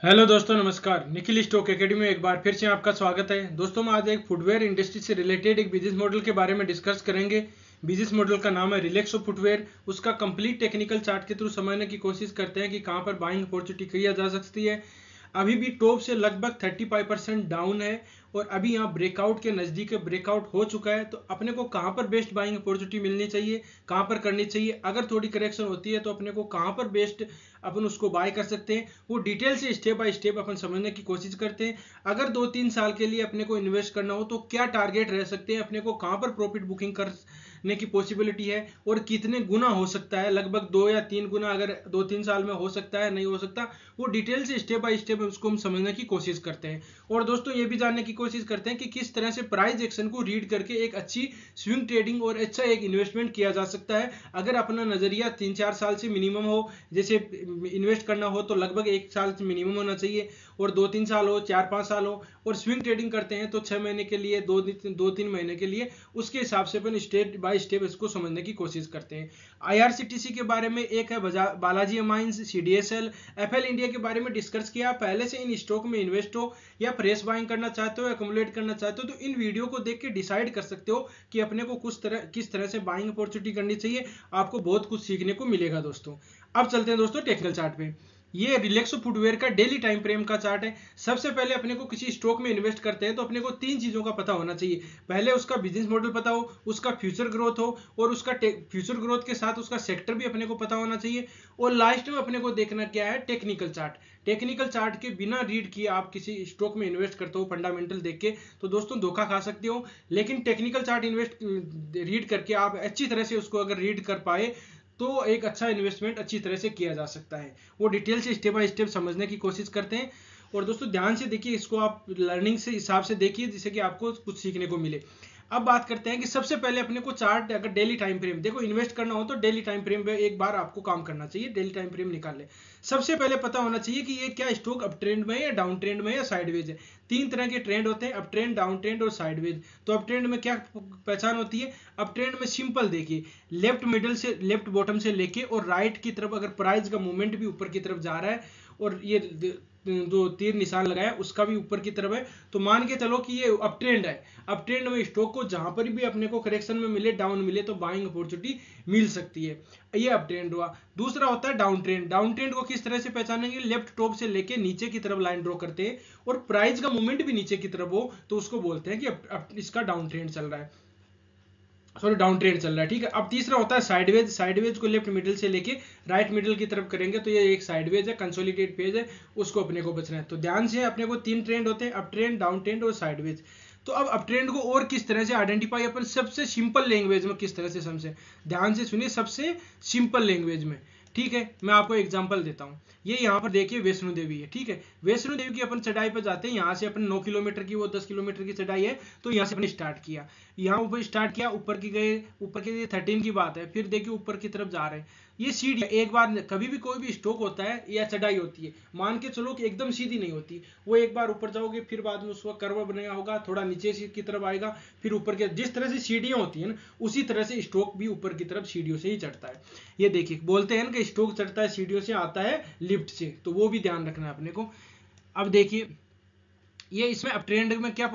Hello दोस्तों, नमस्कार। Nikhil stock academy में एक बार फिर से आपका स्वागत है। दोस्तों, हम आज एक फुटवेयर इंडस्ट्री से रिलेटेड एक बिजनेस मॉडल के बारे में डिस्कस करेंगे। बिजनेस मॉडल का नाम है रिलैक्सो फुटवेयर। उसका कंप्लीट टेक्निकल चार्ट के थ्रू समझने की कोशिश करते हैं कि कहां पर बाइंग अपॉर्चुनिटी किया जा सकती है। अभी भी टॉप से लगभग 35% डाउन है और अभी यहाँ ब्रेकआउट के नज़दीक ब्रेकआउट हो चुका है। तो अपने को कहाँ पर बेस्ट बाइंग अपॉर्चुनिटी मिलनी चाहिए, कहाँ पर करनी चाहिए, अगर थोड़ी करेक्शन होती है तो अपने को कहाँ पर बेस्ट अपन उसको बाय कर सकते हैं, वो डिटेल से स्टेप बाय स्टेप अपन समझने की कोशिश करते हैं। अगर 2-3 साल के लिए अपने को इन्वेस्ट करना हो तो क्या टारगेट रह सकते हैं, अपने को कहाँ पर प्रॉफिट बुकिंग करने की पॉसिबिलिटी है और कितने गुना हो सकता है। लगभग 2 या 3 गुना अगर 2-3 साल में हो सकता है, नहीं हो सकता, वो डिटेल से स्टेप बाय स्टेप उसको हम समझने की कोशिश करते हैं। और दोस्तों, ये भी जानने की कोशिश करते हैं कि किस तरह से प्राइस एक्शन को रीड करके एक अच्छी स्विंग ट्रेडिंग और अच्छा एक इन्वेस्टमेंट किया जा सकता है। अगर अपना नजरिया 3-4 साल से मिनिमम हो, जैसे इन्वेस्ट करना हो तो लगभग 1 साल से मिनिमम होना चाहिए, और 2-3 साल हो, 4-5 साल हो, और स्विंग ट्रेडिंग करते हैं तो 6 महीने के लिए, 2-3 महीने के लिए, उसके हिसाब से अपन स्टेप बाय स्टेप इसको समझने की कोशिश करते हैं। आईआरसीटीसी के बारे में एक है, Balaji amines, CDSL, FL India के बारे में डिस्कस किया। पहले से इन स्टॉक में इन्वेस्ट हो या फ्रेश बाइंग करना चाहते हो, एक्युमुलेट करना चाहते हो, तो इन वीडियो को देख के डिसाइड कर सकते हो कि अपने को किस तरह से बाइंग अपॉर्चुनिटी करनी चाहिए। आपको बहुत कुछ सीखने को मिलेगा दोस्तों। अब चलते हैं दोस्तों टेक्निकल चार्ट पे। ये रिलैक्सो फुटवेयर का डेली टाइम फ्रेम का चार्ट है। सबसे पहले अपने को किसी स्टॉक में इन्वेस्ट करते हैं तो अपने को 3 चीजों का पता होना चाहिए। पहले उसका बिजनेस मॉडल पता हो, उसका फ्यूचर ग्रोथ हो, और उसका फ्यूचर ग्रोथ के साथ उसका सेक्टर भी अपने को पता होना चाहिए। और लास्ट में अपने को देखना क्या है, टेक्निकल चार्ट। टेक्निकल चार्ट के बिना रीड किए आप किसी स्टॉक में इन्वेस्ट करते हो फंडामेंटल देख के, तो दोस्तों धोखा खा सकते हो। लेकिन टेक्निकल चार्ट इन्वेस्ट रीड करके आप अच्छी तरह से उसको अगर रीड कर पाए तो एक अच्छा इन्वेस्टमेंट अच्छी तरह से किया जा सकता है। वो डिटेल से स्टेप बाय स्टेप समझने की कोशिश करते हैं। और दोस्तों, ध्यान से देखिए, इसको आप लर्निंग से हिसाब से देखिए जिससे कि आपको कुछ सीखने को मिले। अब बात करते हैं कि सबसे पहले अपने को चार्ट, अगर डेली टाइम फ्रेम देखो, इन्वेस्ट करना हो तो डेली टाइम फ्रेम पे एक बार आपको काम करना चाहिए। डेली टाइम फ्रेम निकाल ले। सबसे पहले पता होना चाहिए कि ये क्या स्टॉक अप ट्रेंड में है या डाउन ट्रेंड में है या साइडवेज है। 3 तरह के ट्रेंड होते हैं, अप ट्रेंड, डाउन ट्रेंड और साइडवेज। तो अप ट्रेंड में क्या पहचान होती है? अप ट्रेंड में सिंपल देखिए, लेफ्ट मिडल से, लेफ्ट बॉटम से लेके और राइट की तरफ अगर प्राइस का मूवमेंट भी ऊपर की तरफ जा रहा है और ये जो तीर निशान लगाया उसका भी ऊपर की तरफ है, तो मान के चलो कि ये अप ट्रेंड है। अप ट्रेंड में स्टॉक को जहां पर भी अपने को करेक्शन में मिले, डाउन मिले, तो बाइंग अपॉर्चुनिटी मिल सकती है। ये अप ट्रेंड हुआ। दूसरा होता है डाउन ट्रेंड। डाउन ट्रेंड को किस तरह से पहचानेंगे? लेफ्ट टॉप से लेके नीचे की तरफ लाइन ड्रॉ करते हैं और प्राइस का मूवमेंट भी नीचे की तरफ हो तो उसको बोलते हैं कि इसका डाउन ट्रेंड चल रहा है, सॉरी डाउन ट्रेंड चल रहा है। ठीक है। अब तीसरा होता है साइडवेज। साइडवेज को लेफ्ट मिडिल से लेके राइट मिडिल की तरफ करेंगे तो ये एक साइडवेज है, कंसोलिडेट पेज है, उसको अपने को बचना है। तो ध्यान से, अपने को 3 ट्रेंड होते हैं, अप ट्रेंड, डाउन ट्रेंड और साइडवेज। तो अब अप ट्रेंड को और किस तरह से आइडेंटिफाई अपन सबसे सिंपल लैंग्वेज में किस तरह से समझे, ध्यान से सुनिए, सबसे सिंपल लैंग्वेज में। ठीक है, मैं आपको एग्जांपल देता हूँ। ये यहाँ पर देखिए वैष्णो देवी है। ठीक है, वैष्णो देवी की अपन चढ़ाई पर जाते हैं। यहाँ से अपन 9 किलोमीटर की, वो 10 किलोमीटर की चढ़ाई है, तो यहाँ से अपन स्टार्ट किया, यहाँ ऊपर स्टार्ट किया, ऊपर की गए, ऊपर के 13 की बात है, फिर देखिए ऊपर की तरफ जा रहे हैं। ये सीढ़ी, एक बार कभी भी कोई भी स्टॉक होता है या चढ़ाई होती है, मान के चलो कि एकदम सीधी नहीं होती, वो एक बार ऊपर जाओगे फिर बाद में उसका कर्व बनाया होगा, थोड़ा नीचे की तरफ आएगा, फिर ऊपर के, जिस तरह से सीढ़ियां होती है ना, उसी तरह से स्टॉक भी ऊपर की तरफ सीढ़ियों से ही चढ़ता है। ये देखिए, बोलते हैं कि स्टॉक चढ़ता है सीढ़ियों से, आता है लिफ्ट से, तो वो भी ध्यान रखना है अपने को। अब देखिए, ये इसमें अप ट्रेंड में क्या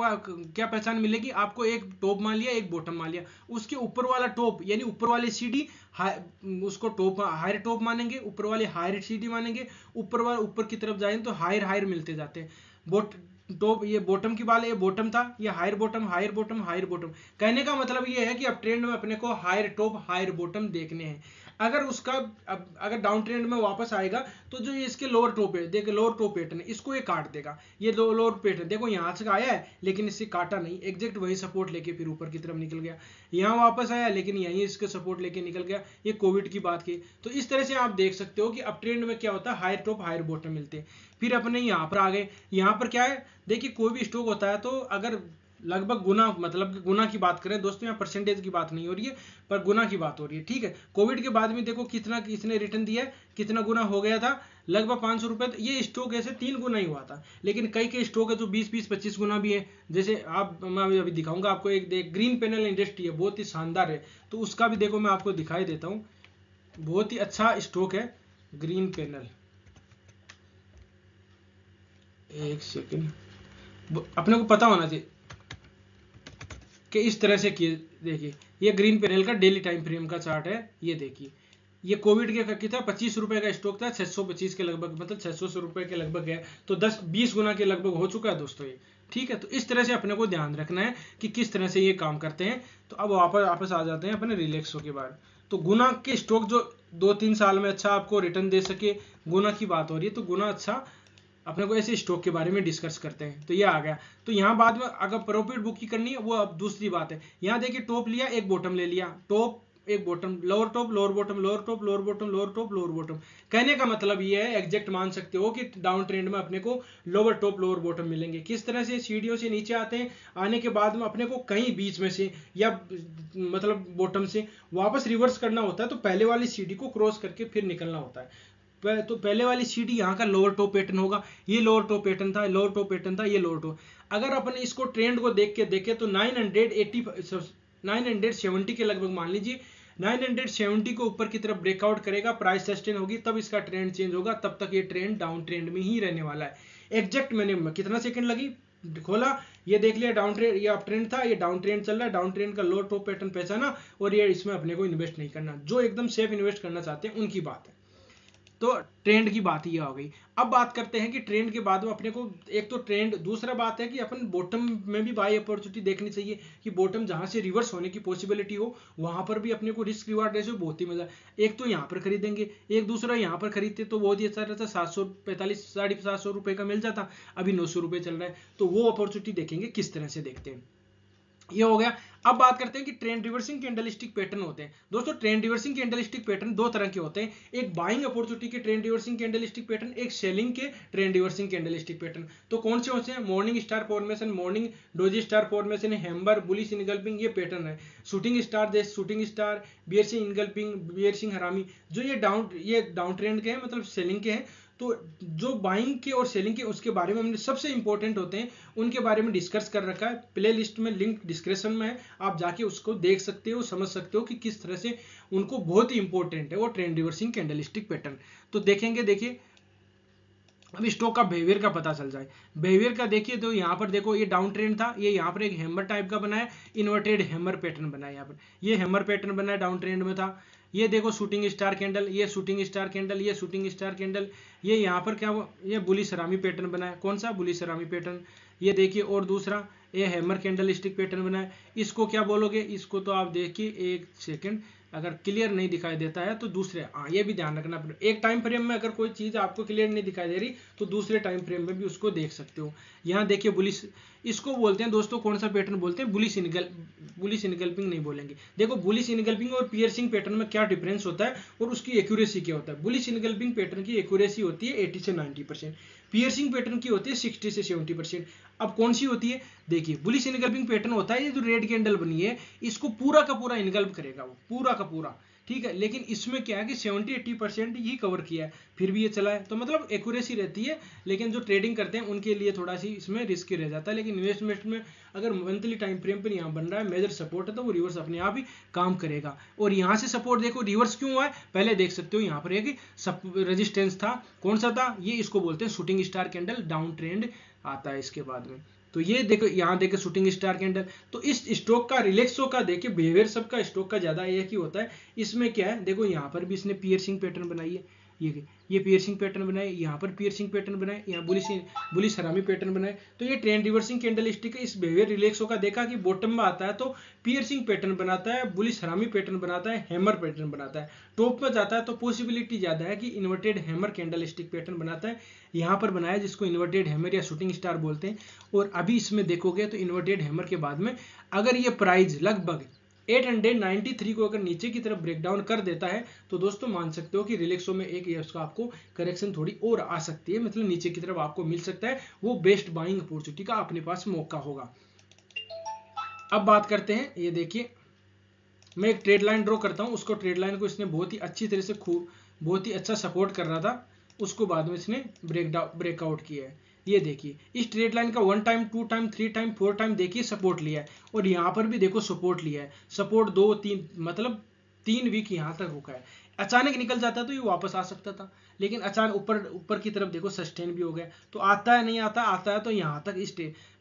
पहचान मिलेगी आपको? एक टॉप मान लिया, एक बॉटम मान लिया, उसके ऊपर वाला टॉप यानी ऊपर वाली सीढ़ी, उसको टॉप, हायर टॉप मानेंगे, ऊपर वाले हायर सीढ़ी मानेंगे, ऊपर वाले ऊपर की तरफ जाएंगे तो हायर हायर मिलते जाते हैं। बोट टॉप, ये बॉटम की बात, ये बॉटम था, ये higher bottom, higher bottom, higher bottom. कहने का मतलब ये है कि अप ट्रेंड में अपने को हायर टॉप, हायर बॉटम देखने हैं। अगर उसका, अगर डाउन ट्रेंड में वापस आएगा तो जो ये इसके लोअर टॉप है, देखो लोअर टॉप पैटर्न, इसको ये काट देगा। ये लोअर पैटर्न देखो, यहाँ से आया है लेकिन इससे काटा नहीं, एग्जैक्ट वही सपोर्ट लेके फिर ऊपर की तरफ निकल गया। यहाँ वापस आया लेकिन यहीं इसके सपोर्ट लेके निकल गया। ये कोविड की बात की। तो इस तरह से आप देख सकते हो कि अप ट्रेंड में क्या होता है, हायर टॉप, हायर बॉटम मिलते हैं। फिर अपने यहाँ पर आ गए। यहाँ पर क्या है, देखिए कोई भी स्टॉक होता है तो अगर लगभग गुना, मतलब गुना की बात करें दोस्तों, यहाँ परसेंटेज की बात नहीं हो रही है, पर गुना की बात हो रही है। ठीक है, कोविड के बाद में देखो कितना किसने रिटर्न दिया है, कितना गुना हो गया था, लगभग 500 रुपए। तो ये स्टॉक ऐसे 3 गुना ही हुआ था, लेकिन कई कई स्टॉक है जो 20-25 गुना भी है। जैसे आप, मैं अभी दिखाऊंगा आपको, एक देख, ग्रीन पैनल इंडस्ट्री है, बहुत ही शानदार है, तो उसका भी देखो मैं आपको दिखाई देता हूँ। बहुत ही अच्छा स्टॉक है ग्रीन पैनल। एक सेकंड, अपने को पता होना चाहिए कि इस तरह से किए। देखिए ये ग्रीन पैनल का डेली टाइम फ्रेम का चार्ट है। ये देखिए ये कोविड के कितना 25 रुपए का स्टॉक था, 625 के लगभग, मतलब 600 रुपए के लगभग है, तो 10-20 गुना के लगभग हो चुका है दोस्तों ये। ठीक है, तो इस तरह से अपने को ध्यान रखना है कि किस तरह से ये काम करते हैं। तो अब वापस आ जाते हैं अपने रिलैक्सो के बारे। तो गुना के स्टॉक जो 2-3 साल में अच्छा आपको रिटर्न दे सके, गुना की बात हो रही है, तो गुना अच्छा अपने को ऐसे स्टॉक के बारे में डिस्कस करते हैं। तो ये आ गया। तो यहाँ बाद में अगर प्रॉफिट बुक की करनी है वो अब दूसरी बात है। यहाँ देखिए टॉप लिया, एक बॉटम ले लिया, टॉप एक bottom, lower top lower bottom, lower top lower bottom, lower top lower bottom. कहने का मतलब ये है, एग्जैक्ट मान सकते हो कि डाउन ट्रेंड में अपने को लोअर टॉप लोअर बॉटम मिलेंगे। किस तरह से सीढ़ियों से नीचे आते हैं, आने के बाद में अपने को कहीं बीच में से या मतलब बॉटम से वापस रिवर्स करना होता है, तो पहले वाली सीढ़ी को क्रॉस करके फिर निकलना होता है। तो पहले वाली सीढ़ी यहाँ का लोअर टॉप पैटर्न होगा, ये लोअर टॉप पैटर्न था, लोअर टॉप पैटर्न था, ये लोअर टॉप। अगर अपन इसको ट्रेंड को देख के देखें तो 970 के लगभग मान लीजिए, 970 को ऊपर की तरफ ब्रेकआउट करेगा, प्राइस सस्टेन होगी, तब इसका ट्रेंड चेंज होगा। तब तक ये ट्रेंड डाउन ट्रेंड में ही रहने वाला है। एग्जैक्ट मैंने कितना सेकंड लगी, खोला, ये देख लिया डाउन ट्रेंड, ये अप ट्रेंड था, ये डाउन ट्रेंड चल रहा है, डाउन ट्रेंड का लोअर टॉप पैटर्न पहचाना, और ये इसमें अपने को इन्वेस्ट नहीं करना। जो एकदम सेफ इन्वेस्ट करना चाहते हैं उनकी बात है। तो ट्रेंड की बात ये हो गई। अब बात करते हैं कि ट्रेंड के बाद में अपने को एक तो ट्रेंड, दूसरा बात है कि अपन बॉटम में भी बाय अपॉर्चुनिटी देखनी चाहिए कि बॉटम जहां से रिवर्स होने की पॉसिबिलिटी हो वहां पर भी अपने को रिस्क रिवार्ड रेशियो बहुत ही मजा। एक तो यहाँ पर खरीदेंगे, एक दूसरा यहाँ पर खरीदते तो बहुत ही अच्छा रहता, 745 750 रुपए का मिल जाता, अभी 900 रुपए चल रहा है। तो वो अपॉर्चुनिटी देखेंगे किस तरह से देखते हैं, ये हो गया। अब बात करते हैं कि ट्रेंड रिवर्सिंग कैंडलस्टिक पैटर्न होते हैं। दोस्तों ट्रेंड रिवर्सिंग कैंडलस्टिक पैटर्न दो तरह के होते हैं, एक बाइंग अपॉर्चुनिटी के ट्रेंड रिवर्सिंग कैंडलस्टिक पैटर्न, एक सेलिंग के ट्रेंड रिवर्सिंग कैंडलस्टिक पैटर्न। तो कौन से होते हैं, morning star formation, morning doji star formation, hammer, bullish engulfing, ये पैटर्न है। शूटिंग स्टार, जैसे shooting star, bearish engulfing, bearish harami, जो ये डाउन ट्रेंड के हैं, मतलब सेलिंग के हैं। तो जो बाइंग के और सेलिंग के उसके बारे में हमने सबसे इंपॉर्टेंट होते हैं उनके बारे में डिस्कस कर रखा है, प्ले लिस्ट में लिंक डिस्क्रिप्शन में है, आप जाके उसको देख सकते हो, समझ सकते हो कि किस तरह से उनको बहुत ही इंपॉर्टेंट है वो ट्रेंड रिवर्सिंग कैंडलस्टिक पैटर्न। तो देखेंगे, देखिए अब स्टॉक का बिहेवियर का पता चल जाए। बिहेवियर का देखिए तो यहाँ पर देखो ये डाउन ट्रेंड था, ये यहाँ पर एक हैमर टाइप का बनाया, इन्वर्टेड हैमर पैटर्न बनाया, यहाँ पर ये हैमर पैटर्न बनाया, डाउन ट्रेंड में था। ये देखो शूटिंग स्टार कैंडल, ये शूटिंग स्टार कैंडल, ये शूटिंग स्टार कैंडल, ये यहाँ पर क्या ये बुलिश हरामी पैटर्न बनाया, कौन सा बुलिश हरामी पैटर्न। ये देखिए और दूसरा ये हैमर कैंडल स्टिक पैटर्न बनाया, इसको क्या बोलोगे, इसको तो आप देखिए एक सेकंड, अगर क्लियर नहीं दिखाई देता है तो दूसरे, हाँ ये भी ध्यान रखना, एक टाइम फ्रेम में अगर कोई चीज आपको क्लियर नहीं दिखाई दे रही तो दूसरे टाइम फ्रेम में भी उसको देख सकते हो। यहाँ देखिए बुलिश, इसको बोलते हैं दोस्तों, कौन सा पैटर्न बोलते हैं, बुलिश इनगल्पिंग नहीं बोलेंगे। देखो बुलिश इनगल्पिंग और पियर्सिंग पैटर्न में क्या डिफरेंस होता है और उसकी एक्यूरेसी क्या होता है। बुलिश इनगल्पिंग पैटर्न की एक्यूरेसी होती है 80 से 90%, पियर्सिंग पैटर्न की होती है 60 से 70%। अब कौन सी होती है, देखिए बुलिश इनगल्पिंग पैटर्न होता है, ये जो रेड कैंडल बनी है इसको पूरा का पूरा इनगल्प करेगा, वो पूरा का पूरा, ठीक है। लेकिन इसमें क्या है कि 70-80% ही कवर किया है, फिर भी ये चला है, तो मतलब एक्यूरेसी रहती है। लेकिन जो ट्रेडिंग करते हैं उनके लिए थोड़ा सी इसमें रिस्क रह जाता है। लेकिन इन्वेस्टमेंट में अगर मंथली टाइम फ्रेम पर यहाँ बन रहा है मेजर सपोर्ट है तो वो रिवर्स अपने आप ही काम करेगा। और यहाँ से सपोर्ट देखो रिवर्स क्यों हुआ है, पहले देख सकते हो यहाँ पर एक रेजिस्टेंस था, कौन सा था, ये इसको बोलते हैं shooting star candle, down trend आता है इसके बाद में। तो ये देखो यहाँ देखो शूटिंग स्टार कैंडल। तो इस स्टॉक का रिलैक्सो का देखिए बिहेवियर सबका स्टॉक का ज्यादा एक ही होता है। इसमें क्या है, देखो यहाँ पर भी इसने पियर्सिंग पैटर्न बनाई है, ये पियर्सिंग पैटर्न बनाए, यहाँ पर पियर्सिंग पैटर्न बनाए, यहाँ बुलिश हरामी पैटर्न बनाए। तो ये ट्रेंड रिवर्सिंग कैंडल स्टिक इस बिहेवियर रिलैक्सो का देखा कि बॉटम में आता है तो पियर्सिंग पैटर्न बनाता है, बुलिश हरामी पैटर्न बनाता है, हैमर पैटर्न बनाता है। टॉप में जाता है तो पॉसिबिलिटी ज्यादा है कि inverted hammer candle stick pattern बनाता है, यहाँ पर बनाया जिसको इन्वर्टेड हैमर या शूटिंग स्टार बोलते हैं। और अभी इसमें देखोगे तो इन्वर्टेड हैमर के बाद में अगर ये प्राइस लगभग 893 को अगर नीचे की तरफ ब्रेकडाउन कर देता है तो दोस्तों मान सकते हो कि रिलैक्सो में एक इसका आपको करेक्शन थोड़ी और आ सकती है, मतलब नीचे की तरफ आपको मिल सकता है, वो बेस्ट बाइंग अपॉर्चुनिटी का अपने पास मौका होगा। अब बात करते हैं, ये देखिए मैं एक ट्रेड लाइन ड्रॉ करता हूं, उसको ट्रेड लाइन को इसने बहुत ही अच्छी तरह से बहुत ही अच्छा सपोर्ट कर रहा था, उसको बाद में इसने ब्रेकआउट किया है। ये देखिए इस ट्रेड लाइन का 1 टाइम 2 टाइम 3 टाइम 4 टाइम देखिए सपोर्ट लिया है, और यहाँ पर भी देखो सपोर्ट लिया है, सपोर्ट 2 3 मतलब 3 वीक यहाँ तक रुका है। अचानक निकल जाता तो ये वापस आ सकता था, लेकिन अचानक ऊपर की तरफ देखो सस्टेन भी हो गया। तो आता है नहीं आता, आता है तो यहाँ तक इस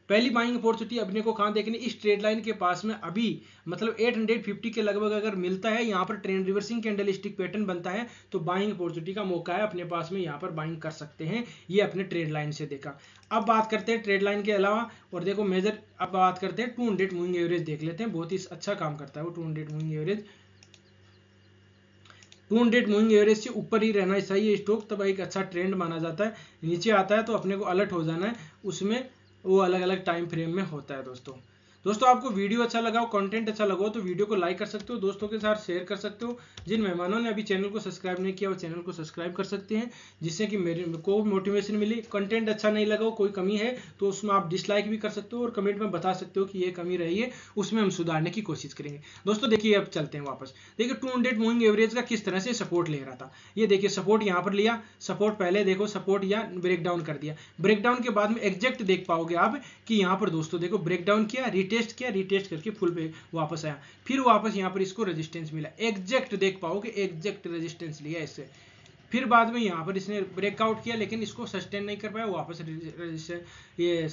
पहली बाइंग अपॉर्चुनिटी अपने को कहाँ देखनी, इस ट्रेड लाइन के पास में अभी मतलब 850 के लगभग अगर मिलता है, यहाँ पर trend reversing candle stick pattern बनता है तो बाइंग अपॉर्चुनिटी का मौका है अपने पास में, यहाँ पर बाइंग कर सकते हैं। ये अपने ट्रेड लाइन से देखा। अब बात करते हैं ट्रेड लाइन के अलावा, और देखो मेजर, अब बात करते हैं 200 मूविंग एवरेज देख लेते हैं, बहुत ही अच्छा काम करता है वो 200 मूविंग एवरेज। 200 मूविंग एवरेज से ऊपर ही रहना चाहिए स्टॉक, तब एक अच्छा ट्रेंड माना जाता है। नीचे आता है तो अपने को अलर्ट हो जाना है, उसमें वो अलग अलग टाइम फ्रेम में होता है। दोस्तों आपको वीडियो अच्छा लगा हो, कंटेंट अच्छा लगा हो तो वीडियो को लाइक कर सकते हो, दोस्तों के साथ शेयर कर सकते हो। जिन मेहमानों ने अभी चैनल को सब्सक्राइब नहीं किया वो चैनल को सब्सक्राइब कर सकते हैं, जिससे कि मेरे को मोटिवेशन मिली। कंटेंट अच्छा नहीं लगा हो, कोई कमी है तो उसमें आप डिसलाइक भी कर सकते हो और कमेंट में बता सकते हो कि ये कमी रही है, उसमें हम सुधारने की कोशिश करेंगे। दोस्तों देखिए अब चलते हैं वापस। देखिए 200 मूविंग एवरेज का किस तरह से सपोर्ट ले रहा था। ये देखिए सपोर्ट यहाँ पर लिया, सपोर्ट पहले देखो सपोर्ट या ब्रेकडाउन कर दिया, ब्रेकडाउन के बाद में एग्जैक्ट देख पाओगे आप कि यहाँ पर दोस्तों देखो ब्रेकडाउन किया, रिटेस्ट करके फुल पे वापस आया, फिर वापस यहाँ पर इसको रेजिस्टेंस मिला, एग्जैक्ट देख पाओगे एग्जैक्ट रेजिस्टेंस लिया इससे, फिर बाद में यहाँ पर इसने ब्रेकआउट किया लेकिन इसको सस्टेन नहीं कर पाया, वापस ये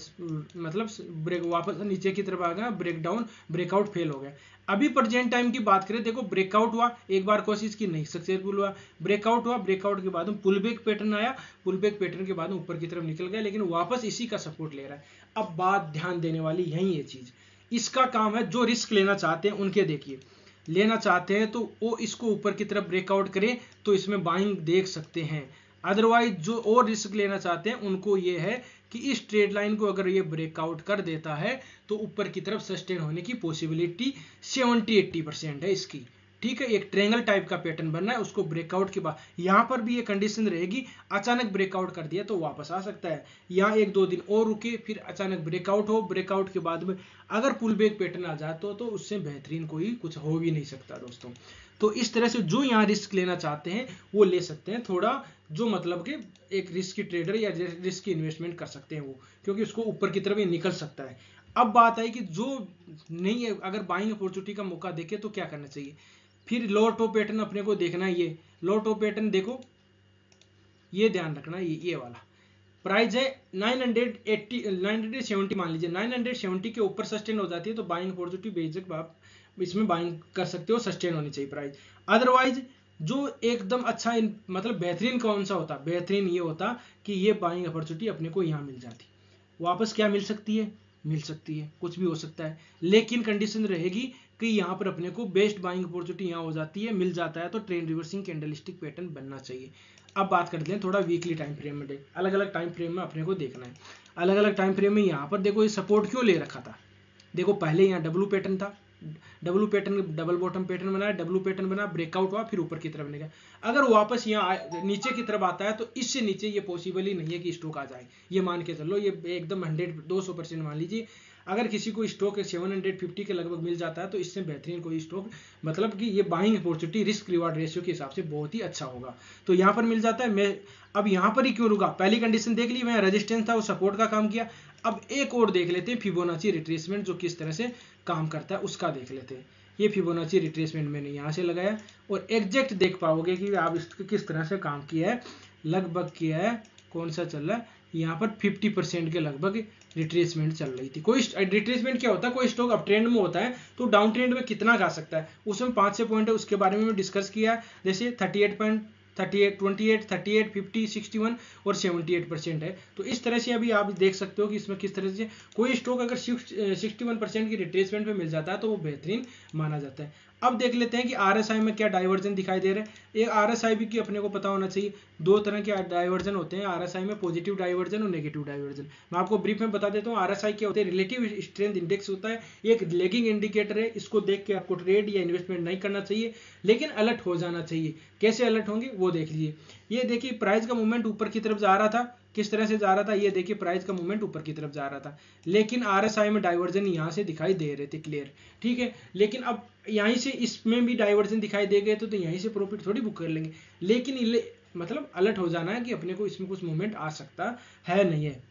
मतलब ब्रेक वापस नीचे की तरफ आ गया, ब्रेकडाउन ब्रेकआउट फेल हो गया। अभी प्रेजेंट टाइम की बात करें, देखो ब्रेकआउट हुआ, एक बार कोशिश की नहीं सक्सेसफुल हुआ, ब्रेकआउट हुआ, ब्रेकआउट के बाद में पुल बैक पैटर्न आया, पुल बैक पैटर्न के बाद में ऊपर की तरफ निकल गया, लेकिन वापस इसी का सपोर्ट ले रहा है। अब बात ध्यान देने वाली यही है चीज, इसका काम है जो रिस्क लेना चाहते हैं उनके, देखिए लेना चाहते हैं तो वो इसको ऊपर की तरफ ब्रेकआउट करें तो इसमें बाइंग देख सकते हैं। अदरवाइज जो और रिस्क लेना चाहते हैं उनको ये है कि इस ट्रेड लाइन को अगर ये ब्रेकआउट कर देता है तो ऊपर की तरफ सस्टेन होने की पॉसिबिलिटी 70-80% है इसकी। ठीक है, एक ट्रायंगल टाइप का पैटर्न बनना है, उसको ब्रेकआउट के बाद यहाँ पर भी ये कंडीशन रहेगी, अचानक ब्रेकआउट कर दिया तो वापस आ सकता है, यहाँ 1-2 दिन और रुके फिर अचानक ब्रेकआउट हो, ब्रेकआउट के बाद में अगर पुल बैक पैटर्न आ जाए तो उससे बेहतरीन कोई कुछ हो भी नहीं सकता दोस्तों। तो इस तरह से जो यहाँ रिस्क लेना चाहते हैं वो ले सकते हैं, थोड़ा जो मतलब कि एक रिस्क की ट्रेडर या रिस्क की इन्वेस्टमेंट कर सकते हैं वो, क्योंकि उसको ऊपर की तरफ ये निकल सकता है। अब बात आई कि जो नहीं है, अगर बाइंग अपॉर्चुनिटी का मौका देखे तो क्या करना चाहिए, फिर लोअर टॉप पैटर्न अपने को देखना है। ये लोअर टॉप पैटर्न देखो, ये ध्यान रखना, ये वाला प्राइस है 970 मान लीजिए, 970 के ऊपर सस्टेन हो जाती है तो बाइंग अपॉर्चुनिटी बेशक आप इसमें बाइंग कर सकते हो, सस्टेन होनी चाहिए प्राइस। अदरवाइज जो एकदम अच्छा मतलब बेहतरीन कौन सा होता, बेहतरीन ये होता कि ये बाइंग अपॉर्चुनिटी अपने को यहाँ मिल जाती, वापस क्या मिल सकती है, मिल सकती है, कुछ भी हो सकता है, लेकिन कंडीशन रहेगी कि यहाँ पर अपने को बेस्ट बाइंग अपॉर्चुनिटी यहाँ हो जाती है, मिल जाता है तो ट्रेंड रिवर्सिंग कैंडलस्टिक पैटर्न बनना चाहिए। अब बात करते हैं थोड़ा वीकली टाइम फ्रेम में, अलग अलग टाइम फ्रेम में अपने को देखना है। अलग अलग टाइम फ्रेम में यहाँ पर देखो ये सपोर्ट क्यों ले रखा था, देखो पहले यहाँ डब्लू पैटर्न था, W pattern double bottom pattern बनाया, डब्लू पैटर्न बना, ब्रेकआउट हुआ, फिर ऊपर की तरफ निकला। अगर वापस यहाँ नीचे की तरफ आता है तो इससे नीचे ये पॉसिबल ही नहीं है कि स्टॉक आ जाए, ये मान के चलो, ये एकदम 100-200% मान लीजिए। अगर किसी को स्टॉक 750 के लगभग मिल जाता है तो इससे बेहतरीन कोई स्टॉक, मतलब कि ये buying opportunity risk reward ratio के हिसाब से बहुत ही अच्छा होगा, तो यहाँ पर मिल जाता है। मैं अब यहाँ पर ही क्यों रुका, पहली कंडीशन देख ली, मैं रेजिस्टेंस था वो सपोर्ट का काम किया। अब एक और देख लेते हैं फिबोनाची रिट्रेसमेंट जो किस तरह से काम करता है उसका देख लेते हैं। ये फिबोनाची रिट्रेसमेंट मैंने यहाँ से लगाया और एग्जैक्ट देख पाओगे कि आप इसके किस तरह से काम किया है, लगभग किया है, कौन सा चल रहा है, यहाँ पर 50% के लगभग रिट्रेसमेंट चल रही थी। कोई रिट्रेसमेंट क्या होता है, कोई स्टॉक अप ट्रेंड में होता है तो डाउन ट्रेंड में कितना जा सकता है, उसमें 5-6 पॉइंट है, उसके बारे में डिस्कस किया है। जैसे 28, 50, 61 और 78% है, तो इस तरह से अभी आप देख सकते हो कि इसमें किस तरह से कोई स्टॉक अगर 61% की रिट्रेसमेंट पे मिल जाता है तो वो बेहतरीन माना जाता है। अब देख लेते हैं कि आरएसआई में क्या डाइवर्जन दिखाई दे रहा है। एक आरएसआई भी की अपने को पता होना चाहिए, दो तरह के डाइवर्जन होते हैं आरएसआई में, पॉजिटिव डाइवर्जन और नेगेटिव डाइवर्जन। मैं आपको ब्रीफ में बता देता हूँ आरएसआई क्या होते हैं, रिलेटिव स्ट्रेंथ इंडेक्स होता है, एक लेगिंग इंडिकेटर है, इसको देख के आपको ट्रेड या इन्वेस्टमेंट नहीं करना चाहिए, लेकिन अलर्ट हो जाना चाहिए। कैसे अलर्ट होंगे वो देख लीजिए। ये देखिए प्राइस का मूवमेंट ऊपर की तरफ जा रहा था, किस तरह से जा रहा था, ये देखिए प्राइस का मूवमेंट ऊपर की तरफ जा रहा था, लेकिन आरएसआई में डाइवर्जन यहाँ से दिखाई दे रहे थे क्लियर, ठीक है। लेकिन अब यहीं से इसमें भी डाइवर्जन दिखाई दे गए तो यहीं से प्रॉफिट थोड़ी बुक कर लेंगे, लेकिन मतलब अलर्ट हो जाना है कि अपने को इसमें कुछ मूवमेंट आ सकता है नहीं है।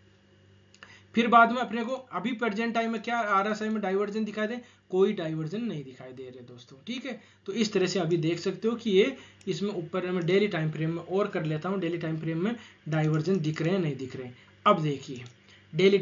फिर बाद में अपने को अभी प्रेजेंट टाइम में क्या RSI में डाइवर्जन दिखाई दे, कोई डाइवर्जन नहीं दिखाई दे रहे दोस्तों, ठीक है। तो इस तरह से अभी देख सकते हो कि ये इसमें ऊपर में डेली टाइम फ्रेम में और कर लेता हूँ, डेली टाइम फ्रेम में डाइवर्जन दिख रहे हैं नहीं दिख रहे हैं। अब देखिए डेली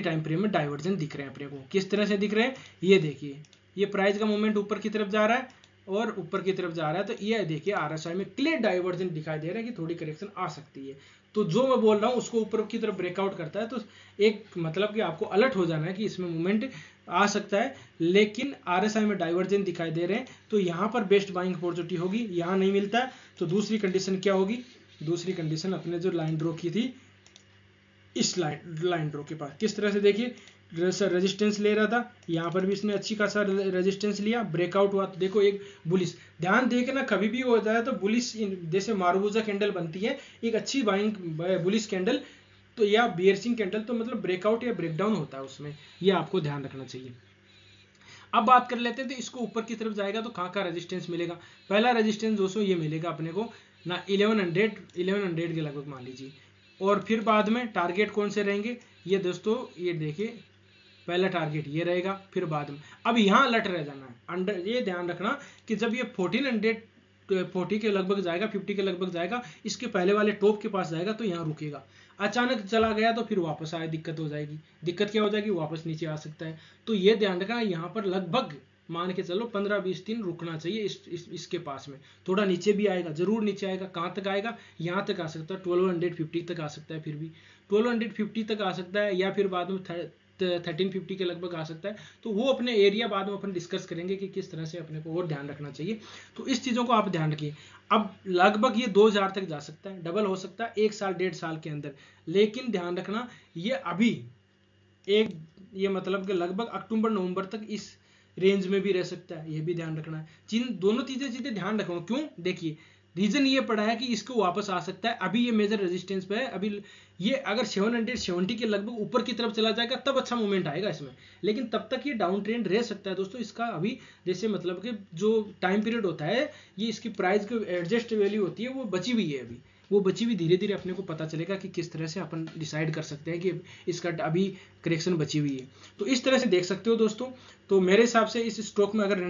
टाइम फ्रेम में डाइवर्जन दिख रहे हैं अपने को, किस तरह से दिख रहे हैं, ये देखिए ये प्राइस का मूवमेंट ऊपर की तरफ जा रहा है और ऊपर की तरफ जा रहा है, तो ये देखिए RSI में क्लियर डाइवर्जन दिखाई दे रहा है कि थोड़ी करेक्शन आ सकती है। तो जो मैं बोल रहा हूँ उसको ऊपर की तरफ ब्रेकआउट करता है तो एक मतलब कि आपको अलर्ट हो जाना है कि इसमें मूवमेंट आ सकता है, लेकिन RSI में डाइवर्जन दिखाई दे रहे हैं तो यहाँ पर बेस्ट बाइंग अपॉर्चुनिटी होगी, यहाँ नहीं मिलता है तो दूसरी कंडीशन क्या होगी, दूसरी कंडीशन अपने जो लाइन ड्रॉ की थी इस लाइन ड्रॉ के पास किस तरह से देखिए रेजिस्टेंस ले रहा था, यहाँ पर भी इसने अच्छी खासा रेजिस्टेंस लिया, ब्रेकआउट हुआ तो देखो एक बुलिश, ध्यान देखना कभी भी हो जाए तो बुलिश जैसे मारुबुजा कैंडल बनती है एक अच्छी बाइंग बुलिश कैंडल तो या बियरसिंग कैंडल तो मतलब ब्रेकआउट या ब्रेकडाउन होता है उसमें, ये आपको ध्यान रखना चाहिए। अब बात कर लेते हैं तो इसको ऊपर की तरफ जाएगा तो कहाँ का रेजिस्टेंस मिलेगा, पहला रेजिस्टेंस दोस्तों ये मिलेगा अपने को ना 1100 के लगभग मान लीजिए, और फिर बाद में टारगेट कौन से रहेंगे, ये दोस्तों ये देखिए पहला टारगेट ये रहेगा, फिर बाद में अब यहाँ अलर्ट रह जाना है अंडर, ये ध्यान रखना कि जब ये 1440 के लगभग जाएगा 50 के लगभग जाएगा, इसके पहले वाले टॉप के पास जाएगा तो यहाँ रुकेगा, अचानक चला गया तो फिर वापस आए दिक्कत हो जाएगी, दिक्कत क्या हो जाएगी वापस नीचे आ सकता है। तो ये ध्यान रखना यहाँ पर लगभग मान के चलो 15-20 दिन रुकना चाहिए इसके पास में, थोड़ा नीचे भी आएगा जरूर नीचे आएगा, कहाँ तक आएगा यहाँ तक आ सकता है 1250 तक आ सकता है, फिर भी 1250 तक आ सकता है या फिर बाद में 1350 के लगभग आ सकता है, तो वो अपने एरिया बाद में अपन डिस्कस करेंगे कि किस तरह से अपने को और ध्यान रखना चाहिए। तो इस चीज़ों को आप ध्यान रखिए। अब लगभग ये 2000 तक जा सकता है, डबल हो सकता है 1 साल 1.5 साल के अंदर, लेकिन ध्यान रखना ये अभी ये मतलब कि लगभग अक्टूबर नवंबर तक इस रेंज में भी रह सकता है, ये भी ध्यान रखना है। दोनों चीजें ध्यान रखो, क्यों देखिए रीजन ये पड़ा है कि इसको वापस आ सकता है, अभी ये मेजर रेजिस्टेंस पे है, अभी ये अगर 770 के लगभग ऊपर की तरफ चला जाएगा तब अच्छा मूवमेंट आएगा इसमें, लेकिन तब तक ये डाउन ट्रेंड रह सकता है दोस्तों इसका। अभी जैसे मतलब कि जो टाइम पीरियड होता है ये इसकी प्राइस की एडजस्ट वैल्यू होती है वो बची हुई है, अभी वो बची हुई धीरे धीरे अपने को पता चलेगा कि किस तरह से अपन डिसाइड कर सकते हैं कि इसका अभी करेक्शन बची हुई है। तो इस तरह से देख सकते हो दोस्तों। तो मेरे हिसाब से इस स्टॉक में अगर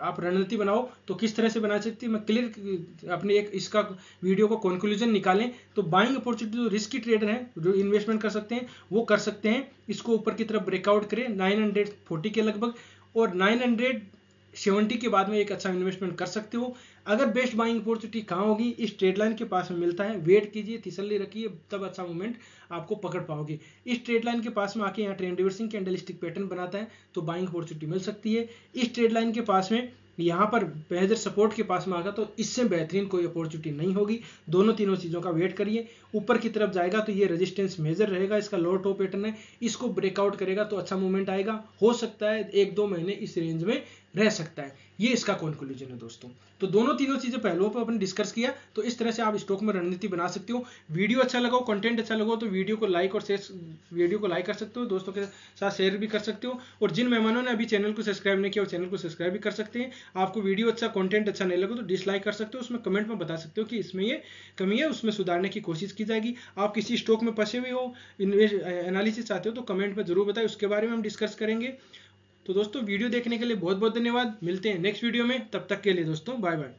आप रणनीति बनाओ तो किस तरह से बना सकती है, मैं क्लियर अपने एक इसका वीडियो को कंक्लूजन निकालें तो बाइंग अपॉर्चुनिटी जो रिस्की ट्रेडर हैं जो इन्वेस्टमेंट कर सकते हैं वो कर सकते हैं, इसको ऊपर की तरफ ब्रेकआउट करें 940 के लगभग और 970 के बाद में एक अच्छा इन्वेस्टमेंट कर सकते हो। अगर बेस्ट बाइंग अपॉर्चुनिटी कहाँ होगी, इस ट्रेड लाइन के पास में मिलता है, वेट कीजिए तसल्ली रखिए तब अच्छा मूवमेंट आपको पकड़ पाओगे। इस ट्रेड लाइन के पास में आके यहाँ ट्रेंड रिवर्सिंग कैंडलस्टिक पैटर्न बनाता है तो बाइंग अपॉर्चुनिटी मिल सकती है। इस ट्रेड लाइन के पास में यहाँ पर मेजर सपोर्ट के पास में आगा तो इससे बेहतरीन कोई अपॉर्चुनिटी नहीं होगी। दोनों तीनों चीज़ों का वेट करिए, ऊपर की तरफ जाएगा तो ये रेजिस्टेंस मेजर रहेगा, इसका लो टॉप पैटर्न है, इसको ब्रेकआउट करेगा तो अच्छा मूवमेंट आएगा, हो सकता है 1-2 महीने इस रेंज में रह सकता है। ये इसका कंक्लूजन है दोस्तों। तो दोनों तीनों चीजें पहलुओं पर अपन डिस्कस किया, तो इस तरह से आप स्टॉक में रणनीति बना सकते हो। वीडियो अच्छा लगा हो, कंटेंट अच्छा लगा हो तो वीडियो को लाइक कर सकते हो, दोस्तों के साथ शेयर भी कर सकते हो, और जिन मेहमानों ने अभी चैनल को सब्सक्राइब नहीं किया वो चैनल को सब्सक्राइब भी कर सकते हैं। आपको वीडियो अच्छा कंटेंट अच्छा नहीं लगा तो डिसलाइक कर सकते हो, उसमें कमेंट में बता सकते हो कि इसमें ये कमी है, उसमें सुधारने की कोशिश की जाएगी। आप किसी स्टॉक में फंसे हुए हो, एनालिसिस चाहते हो तो कमेंट में जरूर बताएं, उसके बारे में हम डिस्कस करेंगे। तो दोस्तों वीडियो देखने के लिए बहुत बहुत धन्यवाद, मिलते हैं नेक्स्ट वीडियो में, तब तक के लिए दोस्तों बाय बाय।